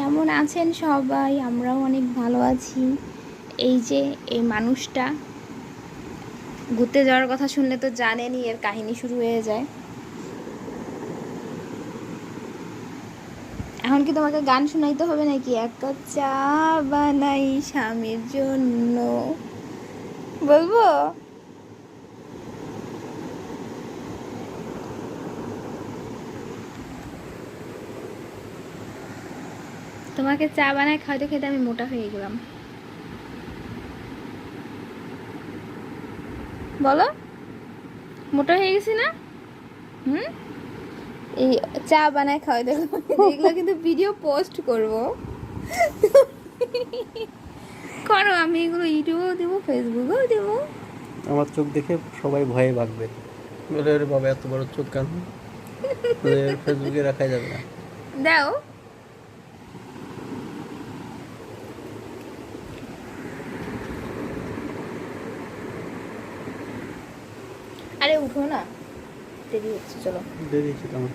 কেমন আছেন সবাই? আমরাও অনেক ভালো আছি। এই যে এই মানুষটা ঘুরতে যাওয়ার কথা শুনলে তো জানেনই, এর কাহিনী শুরু হয়ে যায়। এখন কি তোমাকে গান শোনাইতে হবে নাকি? এক কাপ চা বানাই স্বামীর জন্য, বলবো? তোমাকে চা বানায় খাইতে খেতে আমি মোটা হয়ে গেলাম, বলো? মোটা হয়ে গেছি না? হুম। এই চা বানায় খাওয়াইতে এগুলো কিন্তু ভিডিও পোস্ট করব। করো, আমি এগুলো ইউটিউবেও দেবো, ফেসবুকেও দেবো। আমার চোখ দেখে সবাই ভয়ে ভাগবে, বলে ওরে বাবা এত বড় চোখ কেন, ফেসবুকে রাখা যাবে না। দাও। আরে উঠো না, দেরি হচ্ছে, চলো। বেরিয়েছি তো আমার।